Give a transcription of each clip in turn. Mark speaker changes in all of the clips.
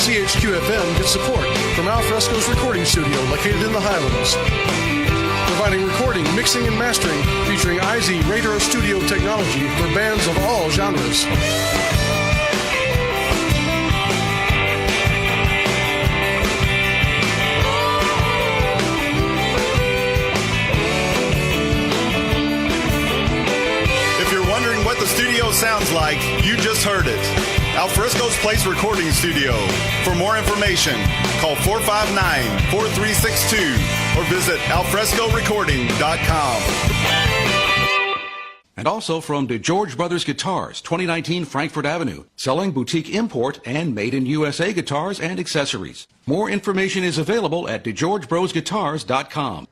Speaker 1: WCHQ FM gets support from Al Fresco's recording studio located in the Highlands. Providing recording, mixing, and mastering featuring IZ Radar Studio technology for bands of all genres.
Speaker 2: What the studio sounds like, you just heard it. Alfresco's Place Recording Studio. For more information, call 459-4362 or visit alfrescorecording.com.
Speaker 3: And also from DeGeorge Brothers Guitars, 2019 Frankfurt Avenue, selling boutique import and made-in-USA guitars and accessories. More information is available at DeGeorgeBrosGuitars.com.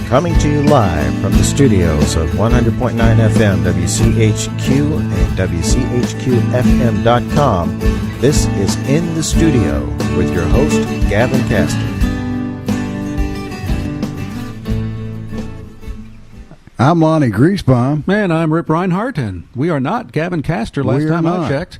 Speaker 4: Coming to you live from the studios of 100.9 FM WCHQ and WCHQFM.com, this is In the Studio with your host, Gavin Castor.
Speaker 5: I'm Lonnie Greasebomb.
Speaker 6: And I'm Rip Reinhardt, and we are not Gavin Castor last time I checked.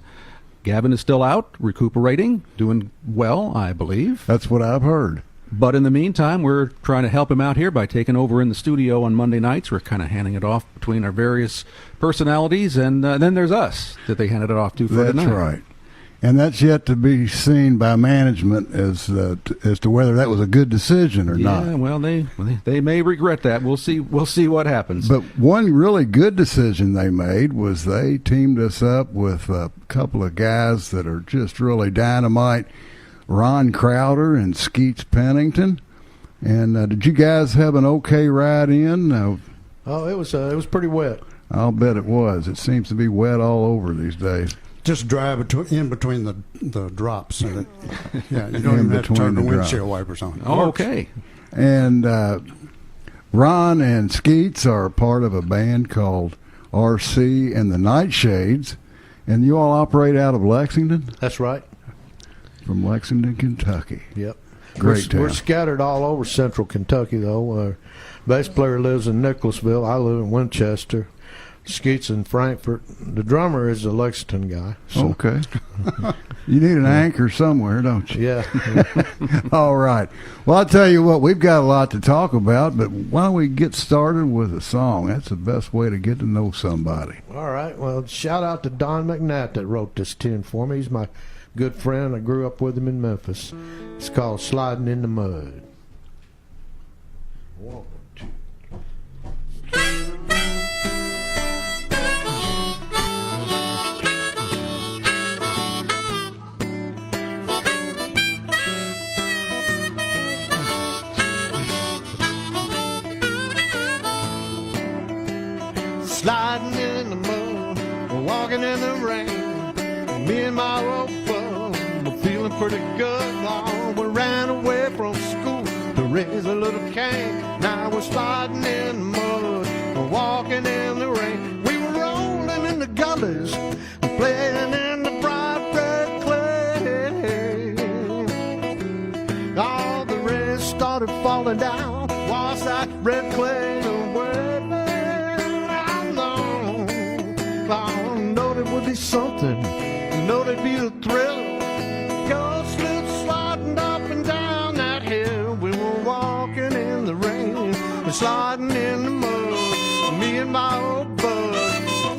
Speaker 6: Gavin is still out, recuperating, doing well, I believe.
Speaker 5: That's what I've heard.
Speaker 6: But in the meantime, we're trying to help him out here by taking over in the studio on Monday nights. We're kind of handing it off between our various personalities, and then there's us that they handed it off to for tonight.
Speaker 5: That's right. And that's yet to be seen by management as to whether that was a good decision or not.
Speaker 6: Yeah, well, they may regret that. We'll see what happens.
Speaker 5: But one really good decision they made was they teamed us up with a couple of guys that are just really dynamite. Ron Crowder and Skeets Pennington. And did you guys have an okay ride in?
Speaker 7: Oh, it was pretty wet.
Speaker 5: I'll bet it was. It seems to be wet all over these days.
Speaker 8: Just drive in between the drops. And yeah, you don't even have to turn the windshield wipers on.
Speaker 6: Oh, okay.
Speaker 5: And Ron and Skeets are part of a band called RC and the Nightshades. And you all operate out of Lexington?
Speaker 7: That's right.
Speaker 5: From Lexington, Kentucky.
Speaker 7: Yep.
Speaker 5: Great town.
Speaker 7: We're scattered all over central Kentucky, though. Our bass player lives in Nicholasville. I live in Winchester. Skeets in Frankfurt. The drummer is a Lexington guy. So.
Speaker 5: Okay. You need an anchor somewhere, don't you?
Speaker 7: Yeah.
Speaker 5: All right. Well, I'll tell you what, we've got a lot to talk about, but why don't we get started with a song? That's the best way to get to know somebody.
Speaker 7: All right. Well, shout out to Don McNatt that wrote this tune for me. He's my good friend. I grew up with him in Memphis. It's called Sliding in the Mud. 1, 2. Sliding in the mud, walking in the rain. Me and my old bud were feeling pretty good. Oh, we ran away from school to raise a little cane. Now we're sliding in the mud, walking in the rain. We were rolling in the gullies, playing in the bright red clay. All the rain started falling down, washed that red clay away. I know there would be something, I know there'd be a thrill. Go slip sliding up and down that hill. We were walking in the rain and sliding in the mud. Me and my old bud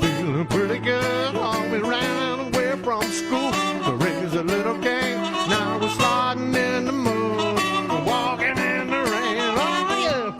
Speaker 7: feeling pretty good. Oh, we ran away from school to raise a little gang. Now we're sliding in the mud, walking in the rain. Oh yeah.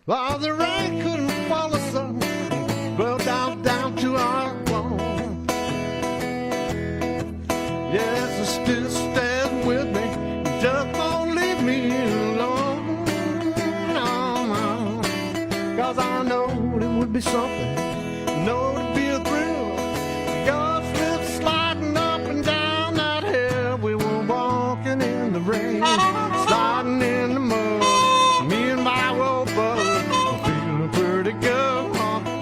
Speaker 7: Well, the rain couldn't fall us up, well down to our bone. Yes, it's still staying with me, just won't leave me alone. be something, know it'd be a thrill. God slid sliding up and down that hill. We were walking in the rain, sliding in the mud. Me and my old bud were feeling pretty good.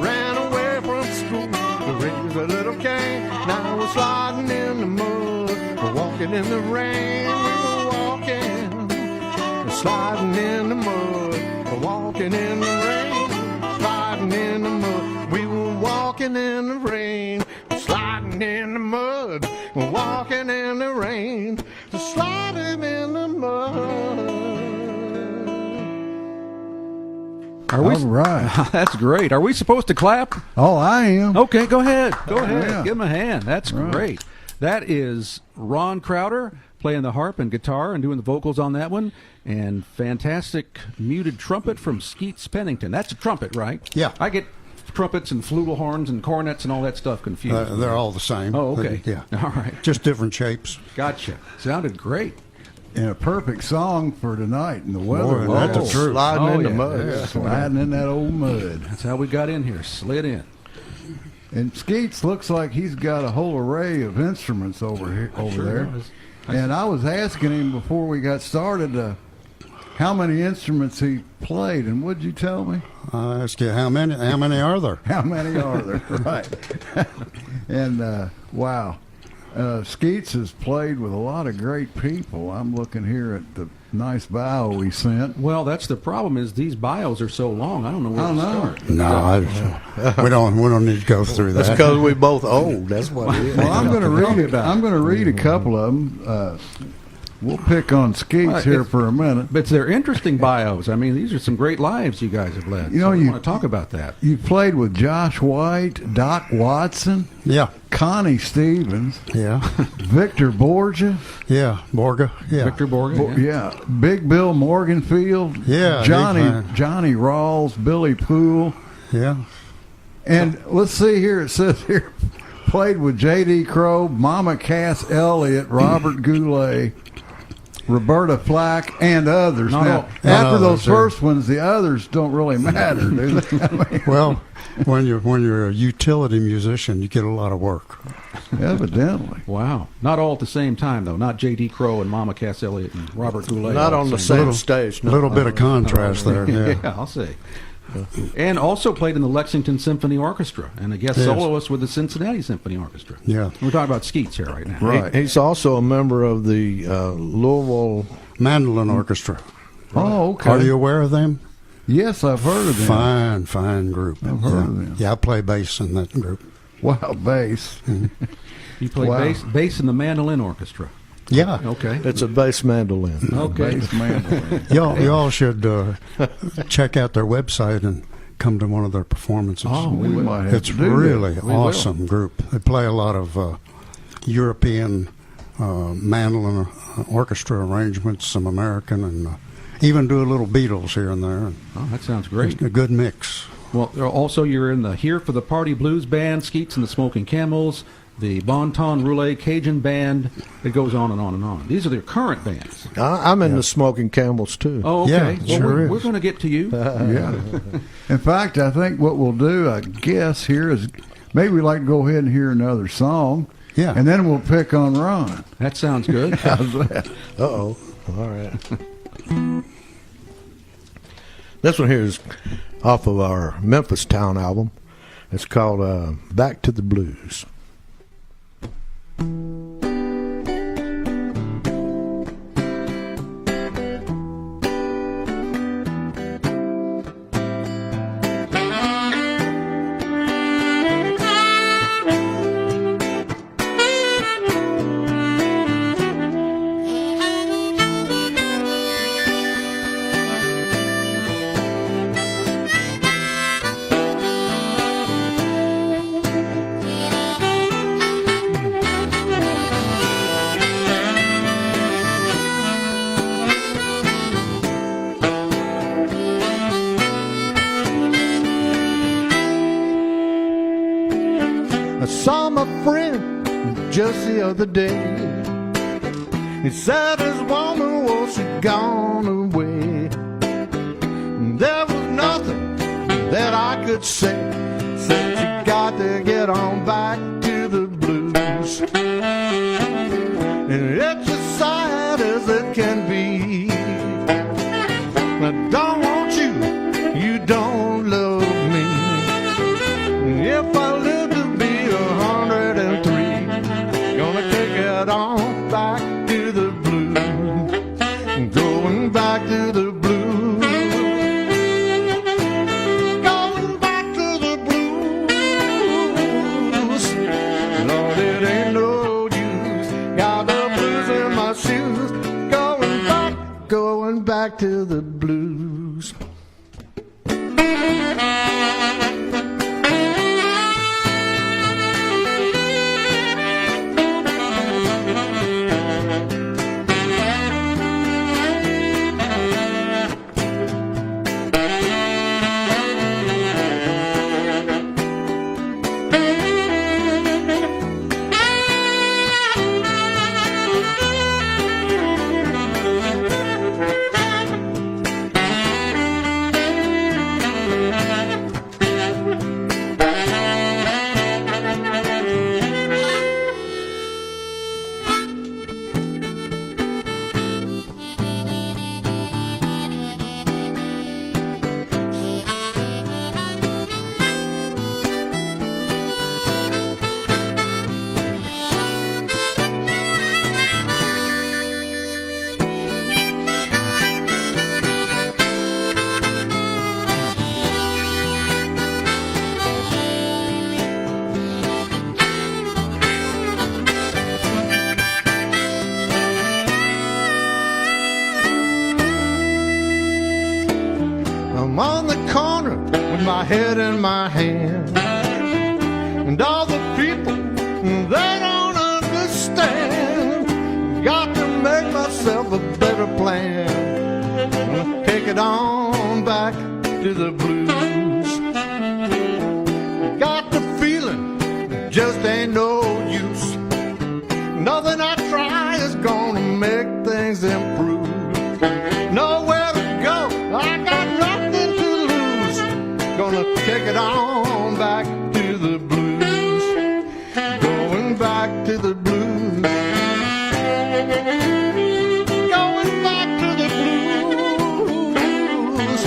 Speaker 7: Ran away from school to raise a little cane. Now we're sliding in the mud, we're walking in the rain. We were walking, sliding in the mud, we're walking in the rain. Sliding in the mud, we were walking in the rain. Sliding in the mud, we're walking in the rain. Sliding in the mud.
Speaker 6: Are we?
Speaker 5: All right.
Speaker 6: That's great. Are we supposed to clap?
Speaker 5: Oh, I am.
Speaker 6: Okay, go ahead. Go ahead.
Speaker 5: Yeah.
Speaker 6: Give him a hand. That's
Speaker 5: Right.
Speaker 6: great. That is Ronn Crowder playing the harp and guitar and doing the vocals on that one. And fantastic muted trumpet from Skeets Pennington. That's a trumpet, right?
Speaker 8: Yeah.
Speaker 6: I get trumpets and flugelhorns and cornets and all that stuff confused.
Speaker 8: They're all the same.
Speaker 6: Oh, okay.
Speaker 8: Yeah.
Speaker 6: All right.
Speaker 8: Just different shapes.
Speaker 6: Gotcha. Sounded great.
Speaker 5: And a perfect song for tonight and the
Speaker 8: Boy,
Speaker 5: weather.
Speaker 8: that's the
Speaker 5: Oh,
Speaker 8: truth.
Speaker 7: Sliding
Speaker 6: Oh,
Speaker 7: in the
Speaker 6: yeah.
Speaker 7: mud.
Speaker 5: yeah, sliding in that old mud.
Speaker 6: That's how we got in here. Slid in.
Speaker 5: And Skeets looks like he's got a whole array of instruments over there.
Speaker 6: does.
Speaker 5: And I was asking him before we got started how many instruments he played, and what'd you tell me?
Speaker 8: I ask you, how many are there?
Speaker 5: How many are there? Right. And wow, Skeets has played with a lot of great people. I'm looking here at the nice bio we sent.
Speaker 6: Well, that's the problem is these bios are so long. I don't know where
Speaker 5: I
Speaker 6: to
Speaker 5: don't know.
Speaker 6: start.
Speaker 8: No, we don't need to go through
Speaker 7: That's
Speaker 8: that.
Speaker 7: because we both old. That's what it is.
Speaker 5: Well, I'm going to
Speaker 6: Tell me
Speaker 5: read.
Speaker 6: about it.
Speaker 5: I'm going to read a couple of them. We'll pick on Skeets
Speaker 6: Well,
Speaker 5: here
Speaker 6: if-
Speaker 5: for a minute.
Speaker 6: But they're interesting bios. I mean, these are some great lives you guys have led.
Speaker 5: You know,
Speaker 6: so I
Speaker 5: you-
Speaker 6: want to talk about that.
Speaker 5: You played with Josh White, Doc Watson,
Speaker 8: Yeah,
Speaker 5: Connie Stevens,
Speaker 8: yeah,
Speaker 5: Victor Borgia,
Speaker 8: yeah. Borga, yeah.
Speaker 6: Victor Borga. yeah.
Speaker 5: Big Bill Morganfield,
Speaker 8: Yeah,
Speaker 5: Johnny
Speaker 8: big fan.
Speaker 5: Johnny Rawls, Billy Poole,
Speaker 8: Yeah.
Speaker 5: and let's see here. It says here played with J.D. Crowe, Mama Cass Elliott, Robert Goulet, Roberta Flack, and others.
Speaker 6: Not
Speaker 5: Now,
Speaker 6: all-
Speaker 5: after
Speaker 8: not
Speaker 5: those
Speaker 8: others,
Speaker 5: first ones, the others don't really matter, do they? I mean,
Speaker 8: Well, when you're a utility musician, you get a lot of work.
Speaker 5: evidently.
Speaker 6: Wow. Not all at the same time, though. Not J.D. Crowe and Mama Cass Elliott and Robert Goulet.
Speaker 7: Not
Speaker 6: all
Speaker 7: on the
Speaker 6: same
Speaker 7: same
Speaker 8: Little-
Speaker 7: stage.
Speaker 8: A little bit of contrast there.
Speaker 6: Yeah,
Speaker 8: Yeah.
Speaker 6: I'll say. And also played in the Lexington Symphony Orchestra and a guest
Speaker 8: Yes.
Speaker 6: soloist with the Cincinnati Symphony Orchestra.
Speaker 8: Yeah.
Speaker 6: We're talking about Skeets here right now.
Speaker 5: Right.
Speaker 7: He's also a member of the Louisville.
Speaker 8: Mandolin Orchestra.
Speaker 5: Oh, okay.
Speaker 8: Are you aware of them?
Speaker 5: Yes, I've heard of them.
Speaker 8: Fine group.
Speaker 5: I've heard of them.
Speaker 8: Yeah, I play bass in that group.
Speaker 5: Wow, bass.
Speaker 6: You played
Speaker 5: Wow.
Speaker 6: bass in the mandolin orchestra.
Speaker 8: Yeah.
Speaker 6: Okay.
Speaker 7: It's a bass mandolin.
Speaker 6: Okay.
Speaker 5: Bass mandolin.
Speaker 8: Y'all should check out their website and come to one of their performances.
Speaker 6: Oh,
Speaker 5: We might have
Speaker 8: It's
Speaker 5: to do that.
Speaker 8: really
Speaker 6: We will.
Speaker 8: awesome group. They play a lot of European mandolin orchestra arrangements, some American, and even do a little Beatles here and there.
Speaker 6: Oh, that sounds great.
Speaker 8: A good mix.
Speaker 6: Well, also you're in the Here for the Party Blues Band, Skeets and the Smoking Camels, the Bon Ton Roulette Cajun Band. It goes on and on and on. These are their current bands.
Speaker 7: I'm in the Smoking Camels too.
Speaker 6: Oh, okay.
Speaker 8: Yeah,
Speaker 6: well,
Speaker 8: sure
Speaker 6: we're
Speaker 8: is.
Speaker 6: going to get to you.
Speaker 5: Yeah. In fact, I think what we'll do, I guess, here is maybe we'd like to go ahead and hear another song.
Speaker 8: Yeah.
Speaker 5: And then we'll pick on Ron.
Speaker 6: That sounds good.
Speaker 5: How's that?
Speaker 7: Uh-oh. All right. This one here is off of our Memphis Town album. It's called Back to the Blues. I saw my friend just the other day. He said his woman was gone away. There was nothing that I could say. it on back to the blues. And it's as sad as it can be. I don't want you, you don't love me. If I live to be 103, gonna take it on back to the blues. Going back to the blues. Going back to the blues. Lord, it ain't no use. Got the blues in my shoes. Going back to the blues. I'm on the corner with my head in my hand, and all the people, they don't understand. Got to make myself a better plan. Take it on back to the blues. Got the feeling just ain't no use. Nothing I try is gonna make things improve. Nowhere to go, I got nothing to lose. Gonna take it on back to the blues. Going back to the blues. Going back to the blues.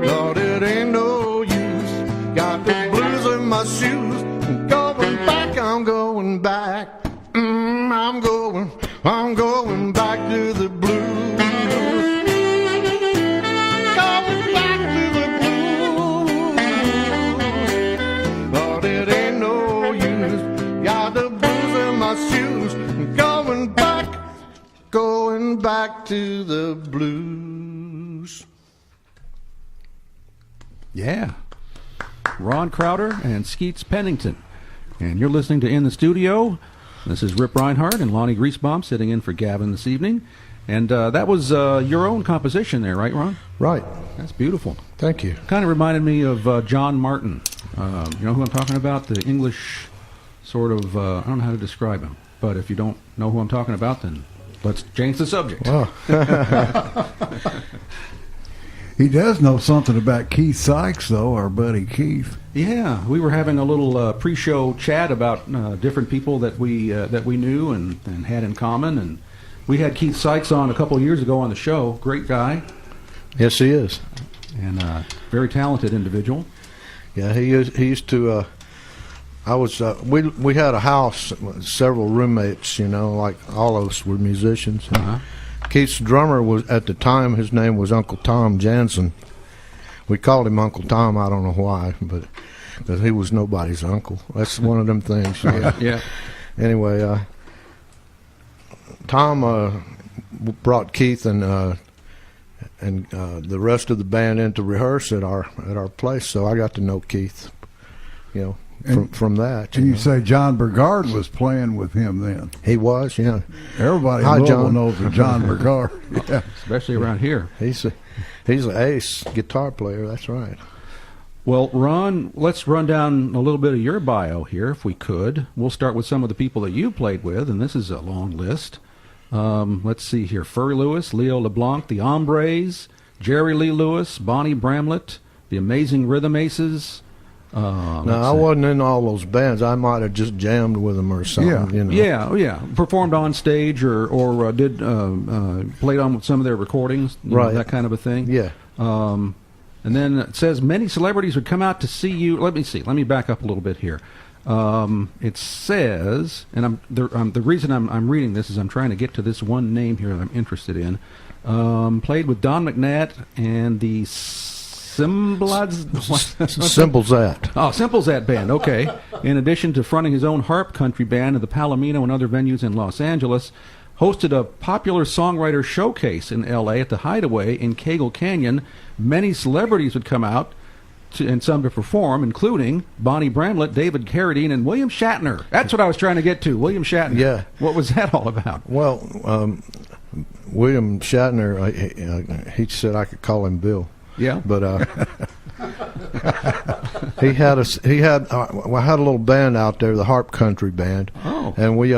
Speaker 7: Lord, it ain't no use. Got the blues in my shoes. Going back, I'm going back. I'm going back to the blues. Going back to the blues. Lord, it ain't no use. Got the blues in my shoes. Going back to the blues.
Speaker 6: Yeah. Ron Crowder and Skeets Pennington. And you're listening to In the Studio. This is Rip Reinhardt and Lonnie Griesbaum sitting in for Gavin this evening. And that was your own composition there, right, Ron?
Speaker 9: Right.
Speaker 6: That's beautiful.
Speaker 9: Thank you.
Speaker 6: Kind of reminded me of John Martin. You know who I'm talking about? The English sort of, I don't know how to describe him. But if you don't know who I'm talking about, then let's change the subject.
Speaker 9: Wow.
Speaker 5: He does know something about Keith Sykes, though, our buddy Keith.
Speaker 6: Yeah, we were having a little pre-show chat about different people that we knew and had in common, and we had Keith Sykes on a couple of years ago on the show. Great guy.
Speaker 9: Yes, he is.
Speaker 6: And very talented individual.
Speaker 9: Yeah, he used to. We had a house, several roommates. You know, like all of us were musicians.
Speaker 6: Uh-huh.
Speaker 9: Keith's drummer was, at the time, his name was Uncle Tom Jansen. We called him Uncle Tom. I don't know why, but because he was nobody's uncle. That's one of them things. You know?
Speaker 6: Yeah.
Speaker 9: Anyway, Tom brought Keith and the rest of the band in to rehearse at our place. So I got to know Keith. You know. From that.
Speaker 5: And you say John Burgard was playing with him then?
Speaker 9: He was, yeah.
Speaker 5: Everybody
Speaker 9: Hi,
Speaker 5: in Louisville
Speaker 9: John.
Speaker 5: knows of John Burgard. Yeah.
Speaker 6: Especially around here.
Speaker 9: He's an ace guitar player, that's right.
Speaker 6: Well, Ron, let's run down a little bit of your bio here, if we could. We'll start with some of the people that you played with, and this is a long list. Let's see here. Furry Lewis, Leo LeBlanc, the Hombres, Jerry Lee Lewis, Bonnie Bramlett, the Amazing Rhythm Aces,
Speaker 9: No, I wasn't in all those bands. I might have just jammed with them or something.
Speaker 5: Yeah.
Speaker 9: You know?
Speaker 6: Yeah. Performed on stage or did played on with some of their recordings,
Speaker 9: right?
Speaker 6: That kind of a thing.
Speaker 9: Yeah.
Speaker 6: And then it says many celebrities would come out to see you. Let me see. Let me back up a little bit here. It says, and the reason I'm reading this is I'm trying to get to this one name here that I'm interested in. Played with Don McNatt and the
Speaker 9: Simplezat.
Speaker 6: Oh, Simplezat band. Okay. In addition to fronting his own harp country band at the Palomino and other venues in Los Angeles, hosted a popular songwriter showcase in L.A. at the Hideaway in Cagle Canyon. Many celebrities would come out and some to perform, including Bonnie Bramlett, David Carradine, and William Shatner. That's what I was trying to get to. William Shatner.
Speaker 9: Yeah.
Speaker 6: What was that all about?
Speaker 9: Well, William Shatner, he said I could call him Bill.
Speaker 6: Yeah.
Speaker 9: But I had a little band out there, the Harp Country Band.
Speaker 6: Oh.
Speaker 9: And we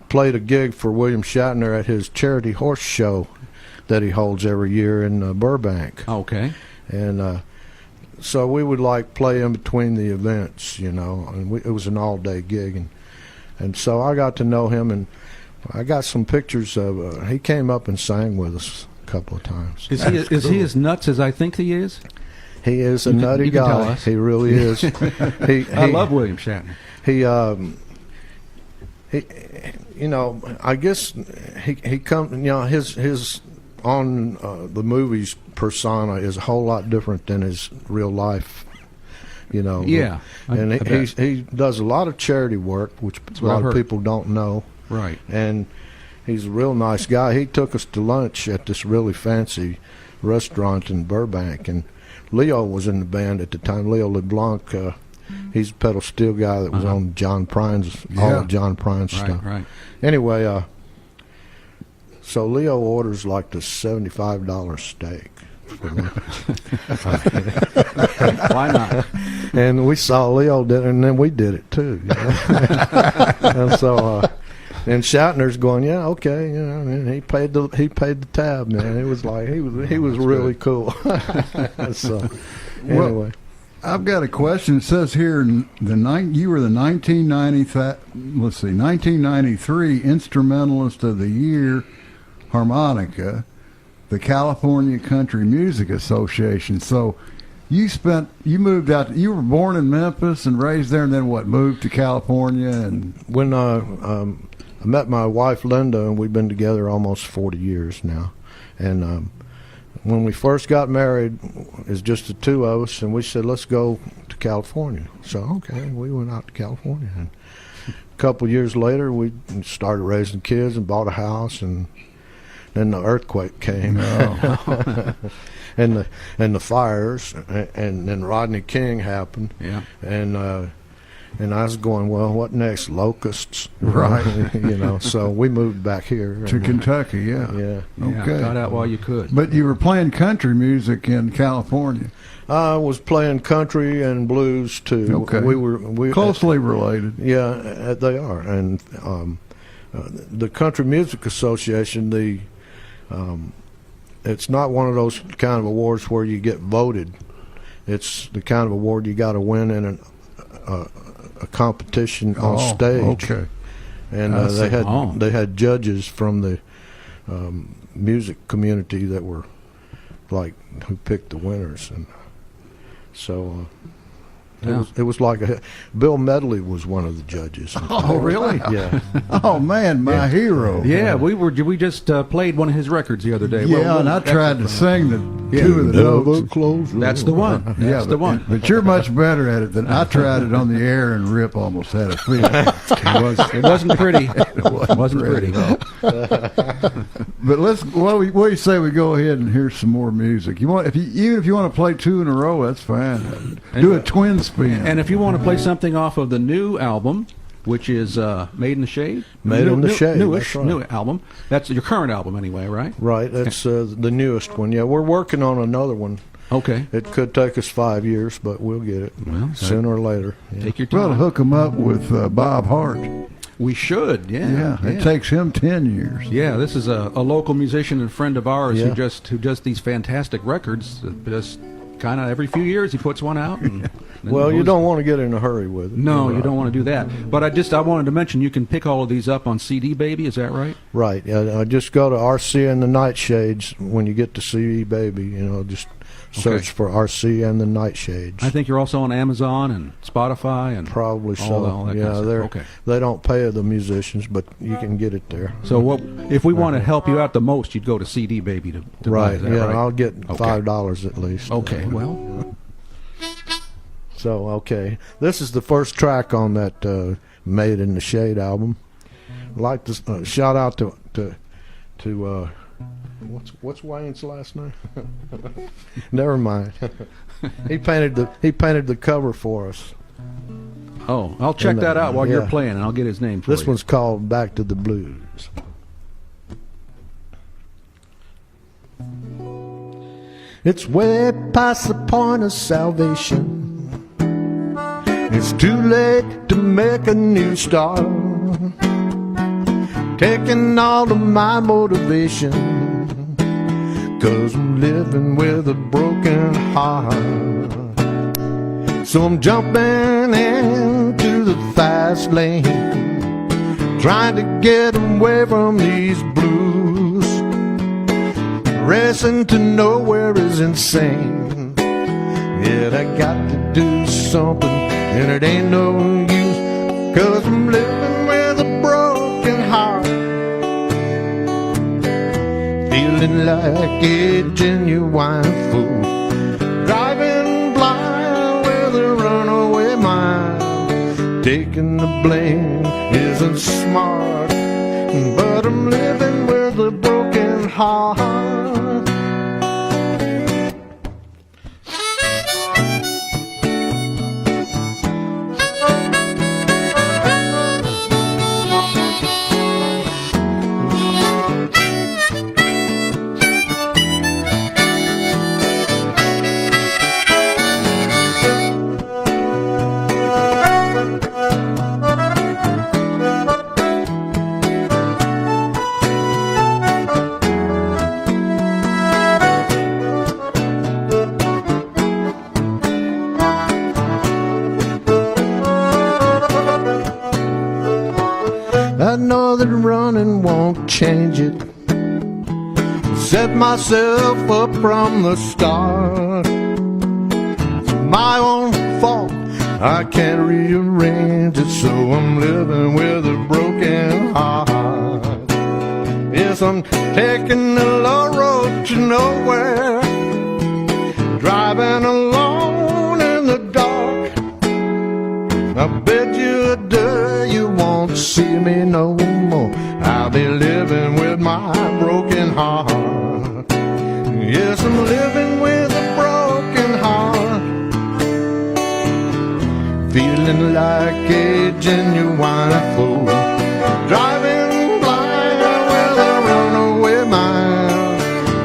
Speaker 9: played a gig for William Shatner at his charity horse show that he holds every year in Burbank.
Speaker 6: Okay.
Speaker 9: And so we would play in between the events, and it was an all-day gig, and so I got to know him, and I got some pictures of. He came up and sang with us a couple of times.
Speaker 6: Is he as nuts as I think he is?
Speaker 9: He is a nutty guy. Tell us. He really is.
Speaker 6: I love William Shatner.
Speaker 9: He I guess he comes. His on the movies persona is a whole lot different than his real life.
Speaker 6: Yeah.
Speaker 9: And he does a lot of charity work, which a lot of people don't know.
Speaker 6: Right.
Speaker 9: And he's a real nice guy. He took us to lunch at this really fancy restaurant in Burbank, and Leo was in the band at the time. Leo LeBlanc, he's a pedal steel guy that was on John Prine's, all of John Prine's stuff.
Speaker 6: Right.
Speaker 9: Anyway, so Leo orders the $75 steak.
Speaker 6: Why not?
Speaker 9: And we saw Leo did it, and then we did it too. And so, and Shatner's going, yeah, okay, and he paid the tab, man. It was like he was really good. Cool. So, anyway.
Speaker 5: Well, I've got a question. It says here you were the 1993 Instrumentalist of the Year harmonica, the California Country Music Association. So you moved out. You were born in Memphis and raised there, and then moved to California? And
Speaker 9: when I met my wife Linda, and we've been together almost 40 years now, and when we first got married, it's just the two of us, and we said, let's go to California. So, okay, we went out to California. And a couple of years later, we started raising kids and bought a house, and then the earthquake came.
Speaker 5: Oh.
Speaker 9: and the fires, and then Rodney King happened.
Speaker 6: Yeah.
Speaker 9: And I was going, well, what next? Locusts,
Speaker 5: right?
Speaker 9: So we moved back here
Speaker 5: to Kentucky. Yeah.
Speaker 9: Yeah.
Speaker 5: Okay.
Speaker 6: Got out while you could.
Speaker 5: But you were playing country music in California.
Speaker 9: I was playing country and blues too.
Speaker 5: Okay.
Speaker 9: We
Speaker 5: closely related.
Speaker 9: Yeah, they are. And the Country Music Association, it's not one of those kind of awards where you get voted. It's the kind of award you got to win in a competition on stage.
Speaker 5: Okay.
Speaker 9: And they had judges from the music community that were who picked the winners, and so it was like Bill Medley was one of the judges.
Speaker 5: Oh, really?
Speaker 9: Yeah.
Speaker 5: Oh man, my hero.
Speaker 6: Yeah, we just played one of his records the other day.
Speaker 5: Yeah, and I tried to sing two of the notes.
Speaker 6: That's the one. That's the one.
Speaker 5: But you're much better at it than I tried it on the air, and Rip almost had a fit.
Speaker 6: It wasn't pretty. It wasn't pretty.
Speaker 5: But what do you say we go ahead and hear some more music? Even if you want to play two in a row, that's fine. Do a twin spin.
Speaker 6: And if you want to play something off of the new album, which is Made in the Shade?
Speaker 9: Made in the Shade.
Speaker 6: Newish,
Speaker 9: that's right.
Speaker 6: New album. That's your current album anyway, right?
Speaker 9: Right. That's the newest one. Yeah, we're working on another one.
Speaker 6: Okay.
Speaker 9: It could take us 5 years, but we'll get it sooner or later. Yeah.
Speaker 6: Take your time.
Speaker 5: Well, hook them up with Bob Hart.
Speaker 6: We should,
Speaker 5: Yeah, it takes him 10 years.
Speaker 6: Yeah, this is a local musician and friend of ours who does these fantastic records. Just kind of every few years he puts one out. And
Speaker 9: Well, you don't want to get in a hurry with it.
Speaker 6: No, you don't want to do that. But I wanted to mention you can pick all of these up on CD Baby. Is that right?
Speaker 9: Right. Just go to RC and the Nightshades when you get to CD Baby. Just search for RC and the Nightshades.
Speaker 6: I think you're also on Amazon and Spotify and
Speaker 9: probably so.
Speaker 6: All that kind of stuff.
Speaker 9: They don't pay the musicians, but you can get it there.
Speaker 6: So if we want to help you out the most, you'd go to CD Baby to buy it.
Speaker 9: Yeah,
Speaker 6: right?
Speaker 9: I'll get $5 at least.
Speaker 6: Okay. Well.
Speaker 9: So okay, this is the first track on that Made in the Shade album. I'd like to shout out to what's Wayne's last name? Never mind. He painted the cover for us.
Speaker 6: Oh, I'll check that out while you're playing, and I'll get his name for you.
Speaker 9: This one's called Back to the Blues. It's way past the point of salvation. It's too late to make a new start. Taking all of my motivation, 'cause I'm living with a broken heart. So I'm jumping into the fast lane, trying to get away from these blues. Racing to nowhere is insane, yet I got to do something, and it ain't no use, 'cause I'm living with a broken heart. Feeling like a genuine fool, driving blind with a runaway mind. Taking the blame isn't smart, but I'm living with a broken heart. I know that running won't change it. Set myself up from the start. It's my own fault, I can't rearrange it, so I'm living with a broken heart. Yes, I'm taking the low road to nowhere, driving alone in the dark. I bet you a day you won't see me no more. I'll be living with my broken heart. Yes, I'm living with a broken heart. Feeling like a genuine fool, driving blind with a runaway mind.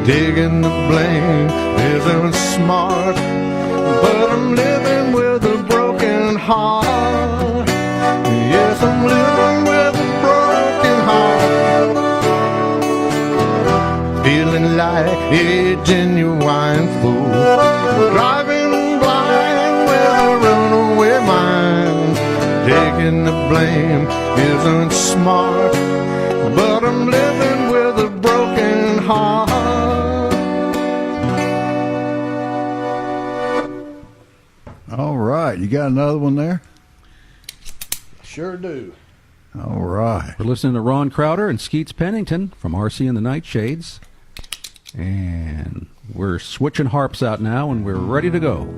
Speaker 9: Taking the blame isn't smart, but I'm living with a broken heart. Yes, I'm living with a broken heart. Feeling like a genuine fool, driving blind with a runaway mind. Taking the blame isn't smart, but I'm living with a broken heart.
Speaker 5: All right, you got another one there?
Speaker 9: Sure do.
Speaker 5: All right.
Speaker 6: We're listening to Ron Crowder and Skeets Pennington from RC and the Nightshades. And we're switching harps out now, and we're ready to go.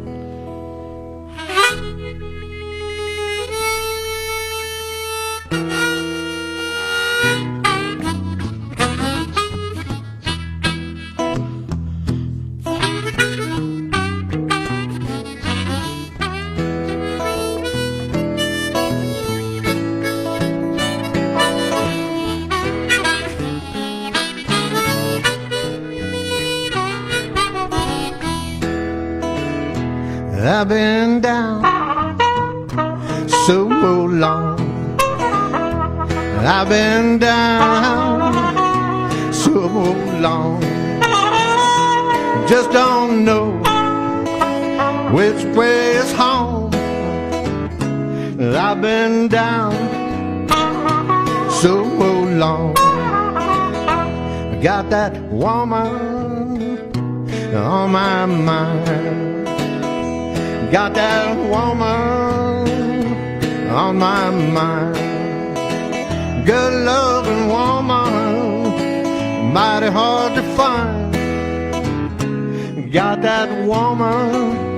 Speaker 9: I've been down so long. I've been down so long. Just don't know
Speaker 7: which way is home? I've been down so long. I got that woman on my mind. Got that woman on my mind. Good loving woman, mighty hard to find. Got that woman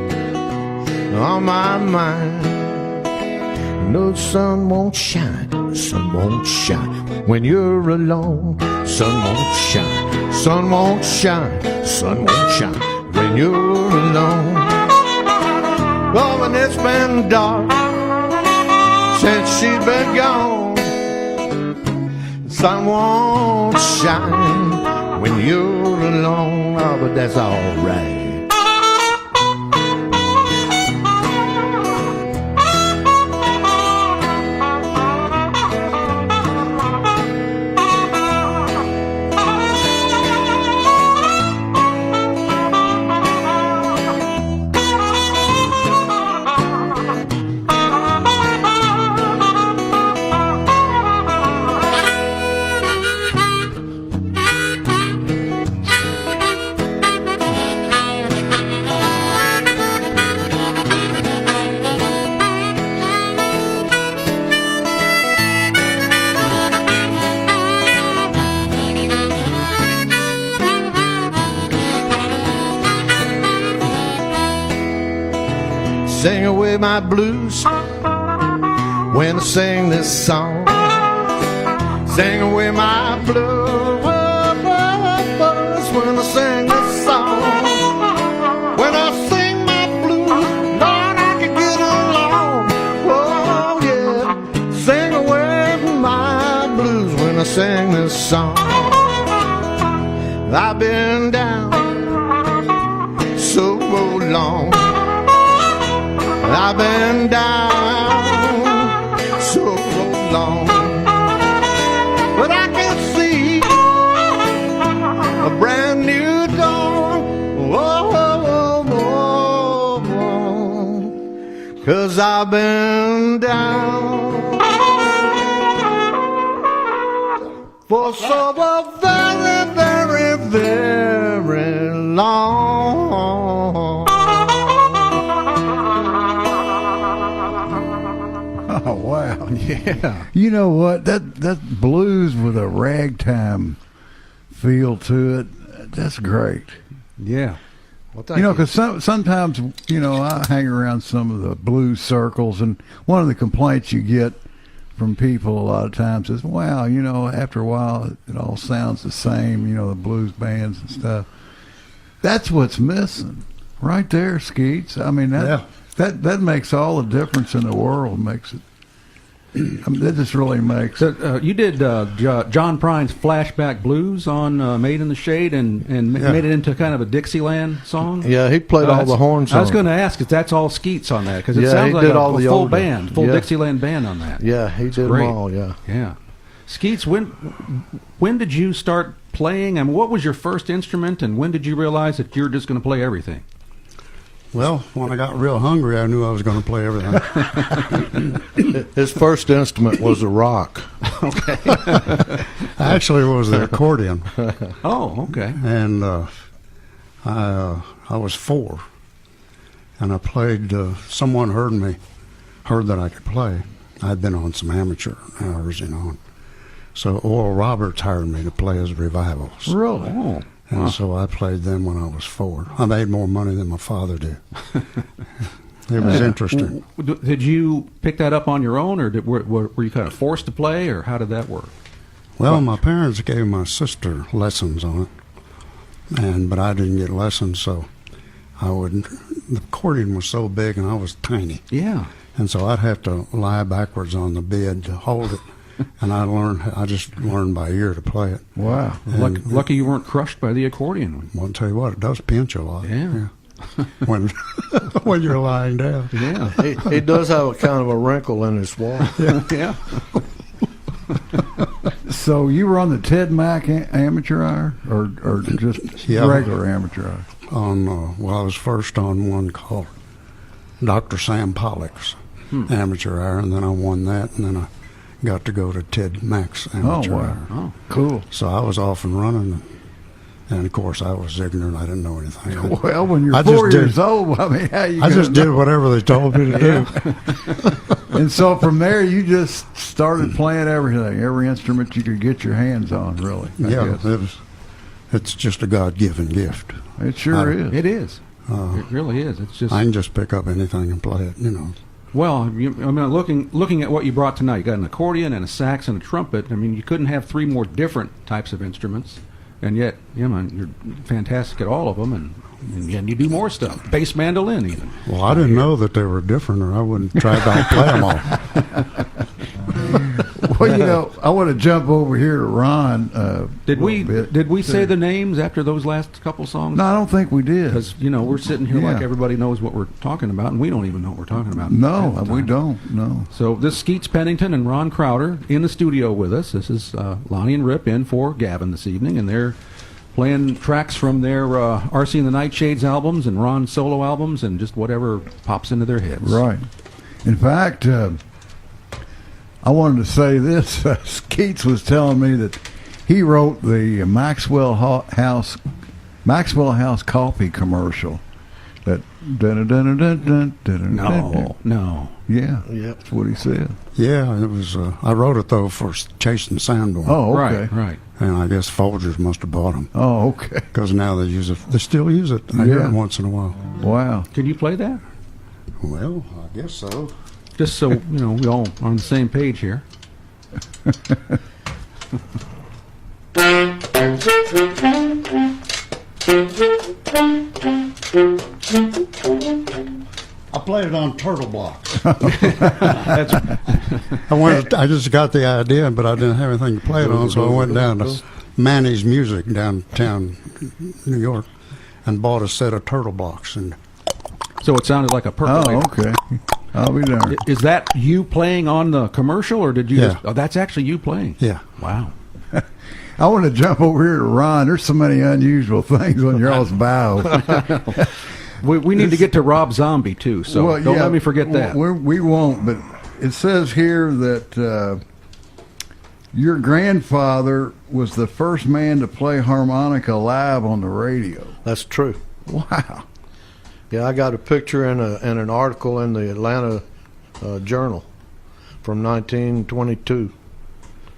Speaker 7: on my mind. No, the sun won't shine, sun won't shine when you're alone. Sun won't shine, sun won't shine, sun won't shine when you're alone. Oh, and it's been dark since she's been gone. Sun won't shine when you're alone. Oh, but that's all right. Sing away my blues when I sing this song. Sing away my blues when I sing this song. When I sing my blues, Lord, I can get along. Oh yeah, sing away my blues when I sing this song. I've been down so long. I've been down so long, but I can see a brand new dawn. Oh, 'cause I've been down for so very, very, very long.
Speaker 5: Oh, wow.
Speaker 6: Yeah.
Speaker 5: You know what? That blues with a ragtime feel to it, that's great.
Speaker 6: Yeah.
Speaker 9: Well,
Speaker 5: You know, because sometimes, you know, I hang around some of the blues circles, and one of the complaints you get from people a lot of times is, wow, you know, after a while it all sounds the same, you know, the blues bands and stuff. That's what's missing right there, Skeets. I mean, that makes all the difference in the world. Makes it. I mean, that just really makes.
Speaker 6: So, you did John Prine's Flashback Blues on Made in the Shade and made it into kind of a Dixieland song?
Speaker 9: Yeah, he played all the horns
Speaker 6: I was
Speaker 9: on
Speaker 6: going to ask if that's all Skeets on that, because it
Speaker 9: Yeah,
Speaker 6: sounds
Speaker 9: he
Speaker 6: like
Speaker 9: did
Speaker 6: a
Speaker 9: all the
Speaker 6: full
Speaker 9: older-
Speaker 6: band, full
Speaker 9: yeah.
Speaker 6: Dixieland band on that.
Speaker 9: Yeah, he did
Speaker 6: great.
Speaker 9: them all, yeah.
Speaker 6: Yeah. Skeets, when did you start playing? I mean, what was your first instrument, and when did you realize that you're just going to play everything?
Speaker 8: Well, when I got real hungry, I knew I was going to play everything.
Speaker 9: His first instrument was a rock.
Speaker 6: Okay.
Speaker 8: Actually, it was the accordion.
Speaker 6: Oh, okay.
Speaker 8: And I was 4, and I played. Someone heard that I could play. I'd been on some amateur hours, you know. So Oral Roberts hired me to play his revivals.
Speaker 5: Really?
Speaker 6: Oh.
Speaker 8: And so I played them when I was 4. I made more money than my father did. It was interesting.
Speaker 6: Did you pick that up on your own, or were you kind of forced to play, or how did that work?
Speaker 8: Well, my parents gave my sister lessons on it, but I didn't get lessons, so the accordion was so big and I was tiny.
Speaker 6: Yeah.
Speaker 8: And so I'd have to lie backwards on the bed to hold it. And I just learned by ear to play it.
Speaker 5: Wow.
Speaker 6: Lucky you weren't crushed by the accordion.
Speaker 8: Well, I'll tell you what, it does pinch a lot.
Speaker 6: Yeah.
Speaker 8: When you're lying down.
Speaker 6: Yeah.
Speaker 9: He does have a kind of a wrinkle in his walk.
Speaker 6: Yeah.
Speaker 5: So you were on the Ted Mack amateur hour, or just regular amateur hour?
Speaker 8: I was first on one called Dr. Sam Pollock's amateur hour, and then I won that, and then I got to go to Ted Mack's amateur hour.
Speaker 6: Oh,
Speaker 5: Cool.
Speaker 8: So I was off and running, and of course I was ignorant. I didn't know anything.
Speaker 5: Well, when you're
Speaker 8: I just
Speaker 5: 4
Speaker 8: did-
Speaker 5: years old, I mean, how you
Speaker 8: I just
Speaker 5: gonna
Speaker 8: did whatever they told me to do.
Speaker 5: And so from there, you just started playing everything, every instrument you could get your hands on, really. I
Speaker 8: Yeah,
Speaker 5: guess.
Speaker 8: it's just a God-given gift.
Speaker 5: It sure is.
Speaker 6: it is. It really is. It's just
Speaker 8: I can just pick up anything and play it, you know.
Speaker 6: well. I mean, looking at what you brought tonight, you got an accordion and a sax and a trumpet. I mean, you couldn't have three more different types of instruments, and yet, you know, you're fantastic at all of them, and you do more stuff. Bass mandolin, even.
Speaker 8: Well, I didn't know that they were different, or I wouldn't try to play them all.
Speaker 5: Well, you know, I want to jump over here to Ron.
Speaker 6: Did
Speaker 5: a little bit.
Speaker 6: we say the names after those last couple songs?
Speaker 5: No, I don't think we did.
Speaker 6: Because, you know, we're sitting here like
Speaker 5: Yeah.
Speaker 6: everybody knows what we're talking about, and we don't even know what we're talking about.
Speaker 5: No,
Speaker 6: half the
Speaker 5: we
Speaker 6: time.
Speaker 5: don't. No.
Speaker 6: So this is Skeets Pennington and Ron Crowder in the studio with us. This is Lonnie and Rip in for Gavin this evening, and they're playing tracks from their RC and the Nightshades albums and Ron's solo albums and just whatever pops into their heads.
Speaker 5: Right. In fact, I wanted to say this. Skeets was telling me that he wrote the Maxwell House coffee commercial. That
Speaker 6: No.
Speaker 5: Yeah,
Speaker 8: Yep.
Speaker 5: that's what he said.
Speaker 8: Yeah, it was. I wrote it though for Chasing Sanborn.
Speaker 5: Oh, okay.
Speaker 6: Right.
Speaker 8: And I guess Folgers must have bought them
Speaker 5: Oh, okay.
Speaker 8: because now they use it. They still use it. I hear
Speaker 5: Yeah.
Speaker 8: it once in a while.
Speaker 5: Wow.
Speaker 6: Can you play that?
Speaker 8: Well, I guess so.
Speaker 6: Just so, you know, we all are on the same page here.
Speaker 8: I played it on turtle blocks. I just got the idea, but I didn't have anything to play it on, so I went down to Manny's Music downtown New York and bought a set of turtle blocks. And
Speaker 6: So it sounded like a percolator.
Speaker 5: Oh, okay. I'll be darned.
Speaker 6: Is that you playing on the commercial, or did you
Speaker 8: Yeah.
Speaker 6: just... Oh, that's actually you playing.
Speaker 8: yeah,
Speaker 6: Wow.
Speaker 5: I want to jump over here to Ron. There's so many unusual things on your all's bio.
Speaker 6: We need to get to Rob Zombie, too, so
Speaker 5: Well,
Speaker 6: don't
Speaker 5: yeah,
Speaker 6: let me forget that.
Speaker 5: We won't, but it says here that your grandfather was the first man to play harmonica live on the radio.
Speaker 9: That's true.
Speaker 5: Wow.
Speaker 9: Yeah, I got a picture in an article in the Atlanta Journal from 1922.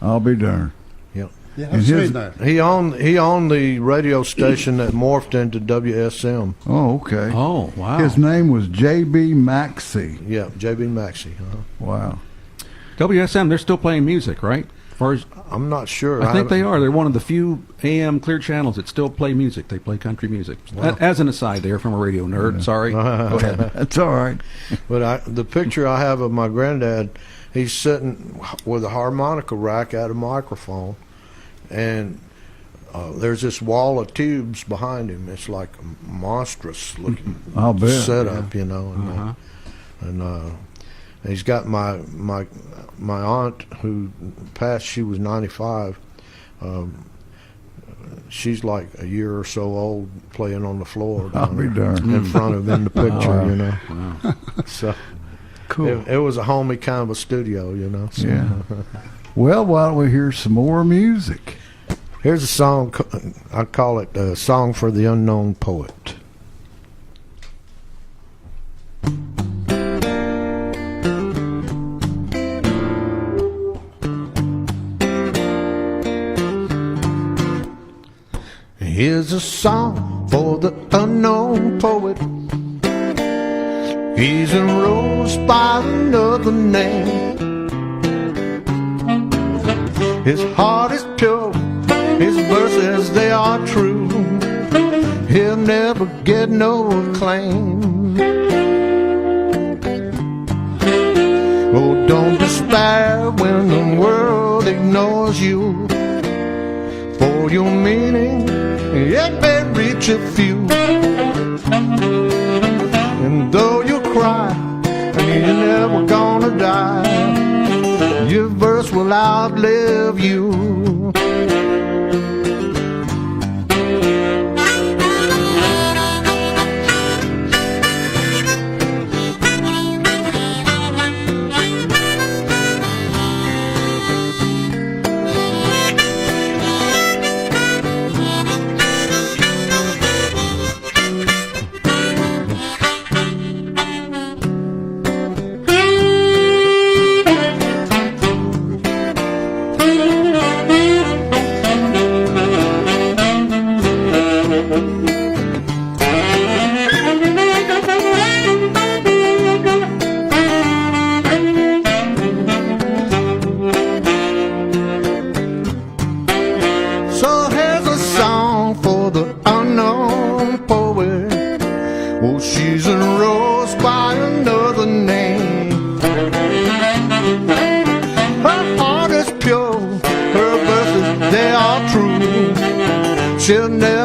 Speaker 5: I'll be darned.
Speaker 9: Yep.
Speaker 8: yeah,
Speaker 5: And
Speaker 8: I've
Speaker 5: his-
Speaker 8: seen that.
Speaker 9: He owned the radio station that morphed into WSM.
Speaker 5: Oh, okay.
Speaker 6: Oh, wow.
Speaker 5: His name was J.B. Maxey.
Speaker 9: Yeah, J.B. Maxey.
Speaker 5: Wow.
Speaker 6: WSM, they're still playing music, right? As far as
Speaker 9: I'm not sure.
Speaker 6: I think they
Speaker 9: haven't-
Speaker 6: are. They're one of the few AM clear channels that still play music. They play country music. As an aside there from a radio nerd. Sorry. Go ahead.
Speaker 5: That's all right.
Speaker 9: But the picture I have of my granddad, he's sitting with a harmonica rack at a microphone, and there's this wall of tubes behind him. It's like a monstrous looking
Speaker 5: I'll bet.
Speaker 9: setup, you know. And he's got my aunt who passed. She was 95. She's like a year or so old, playing on the floor
Speaker 5: I'll
Speaker 9: down
Speaker 5: be
Speaker 9: there
Speaker 5: darned.
Speaker 9: in front of in the picture, you know.
Speaker 6: Wow.
Speaker 9: So
Speaker 5: Cool.
Speaker 9: it was a homey kind of a studio, you know. So.
Speaker 5: Yeah. Well, why don't we hear some more music?
Speaker 9: Here's a song. I call it a song for the unknown poet. Here's a song for the unknown poet. He's enrosed by another name. His heart is pure, his verses they are true. He'll never get no acclaim. Oh, don't despair when the world ignores you. For your meaning, it may reach a few. And though you cry, and you're never gonna die, your verse will outlive you.